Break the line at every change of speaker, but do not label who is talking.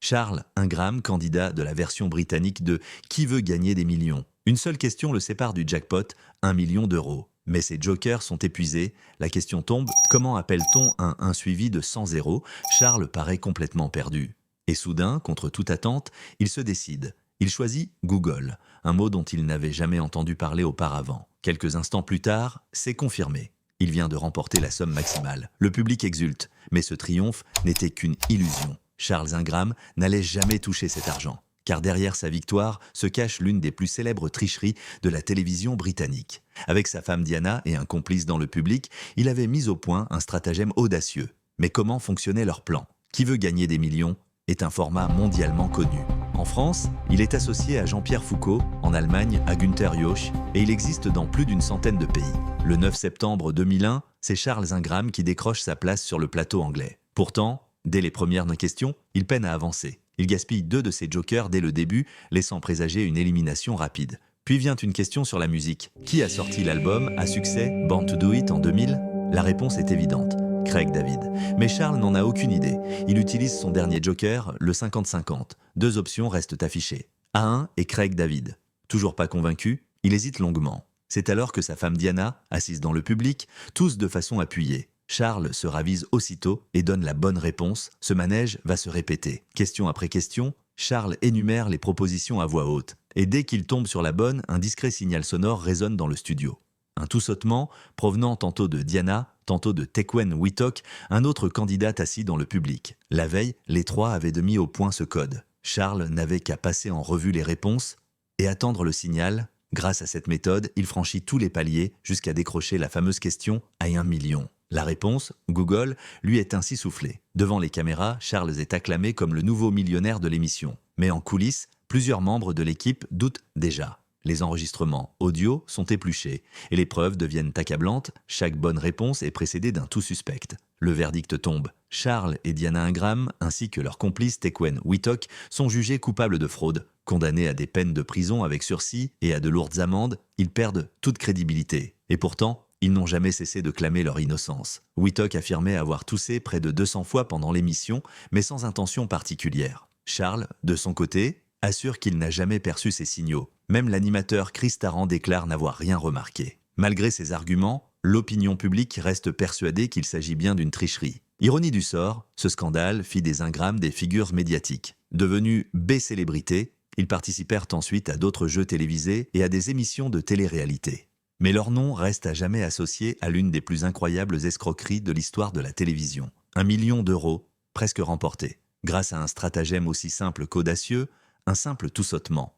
Charles Ingram, candidat de la version britannique de Qui veut gagner des millions. Une seule question le sépare du jackpot, 1 million d'euros. Mais ses jokers sont épuisés, la question tombe, comment appelle-t-on un suivi de 100 zéros? Charles paraît complètement perdu. Et soudain, contre toute attente, il se décide. Il choisit Google, un mot dont il n'avait jamais entendu parler auparavant. Quelques instants plus tard, c'est confirmé. Il vient de remporter la somme maximale. Le public exulte, mais ce triomphe n'était qu'une illusion. Charles Ingram n'allait jamais toucher cet argent, car derrière sa victoire se cache l'une des plus célèbres tricheries de la télévision britannique. Avec sa femme Diana et un complice dans le public, il avait mis au point un stratagème audacieux. Mais comment fonctionnait leur plan? Qui veut gagner des millions est un format mondialement connu. En France, il est associé à Jean-Pierre Foucault, en Allemagne à Günther Jauch, et il existe dans plus d'une centaine de pays. Le 9 septembre 2001, c'est Charles Ingram qui décroche sa place sur le plateau anglais. Pourtant, dès les premières questions, il peine à avancer. Il gaspille 2 de ses jokers dès le début, laissant présager une élimination rapide. Puis vient une question sur la musique. Qui a sorti l'album à succès Born to Do It en 2000? La réponse est évidente. Craig David. Mais Charles n'en a aucune idée. Il utilise son dernier joker, le 50-50. 2 options restent affichées. A1 et Craig David. Toujours pas convaincu, il hésite longuement. C'est alors que sa femme Diana, assise dans le public, tousse de façon appuyée. Charles se ravise aussitôt et donne la bonne réponse. Ce manège va se répéter. Question après question, Charles énumère les propositions à voix haute. Et dès qu'il tombe sur la bonne, un discret signal sonore résonne dans le studio. Un tout-sautement provenant tantôt de Diana, tantôt de Tequan Whitlock, un autre candidat assis dans le public. La veille, les 3 avaient mis au point ce code. Charles n'avait qu'à passer en revue les réponses et attendre le signal. Grâce à cette méthode, il franchit tous les paliers jusqu'à décrocher la fameuse question à 1 million. La réponse, Google, lui est ainsi soufflée. Devant les caméras, Charles est acclamé comme le nouveau millionnaire de l'émission. Mais en coulisses, plusieurs membres de l'équipe doutent déjà. Les enregistrements audio sont épluchés et les preuves deviennent accablantes. Chaque bonne réponse est précédée d'un tout suspect. Le verdict tombe. Charles et Diana Ingram, ainsi que leur complice Tequan Whitlock, sont jugés coupables de fraude. Condamnés à des peines de prison avec sursis et à de lourdes amendes, ils perdent toute crédibilité. Et pourtant, ils n'ont jamais cessé de clamer leur innocence. Whitlock affirmait avoir toussé près de 200 fois pendant l'émission, mais sans intention particulière. Charles, de son côté, assure qu'il n'a jamais perçu ces signaux. Même l'animateur Chris Tarrant déclare n'avoir rien remarqué. Malgré ces arguments, l'opinion publique reste persuadée qu'il s'agit bien d'une tricherie. Ironie du sort, ce scandale fit des Ingram des figures médiatiques. Devenus B-célébrités, ils participèrent ensuite à d'autres jeux télévisés et à des émissions de télé-réalité. Mais leur nom reste à jamais associé à l'une des plus incroyables escroqueries de l'histoire de la télévision. 1 million d'euros, presque remporté. Grâce à un stratagème aussi simple qu'audacieux, un simple tout-sautement.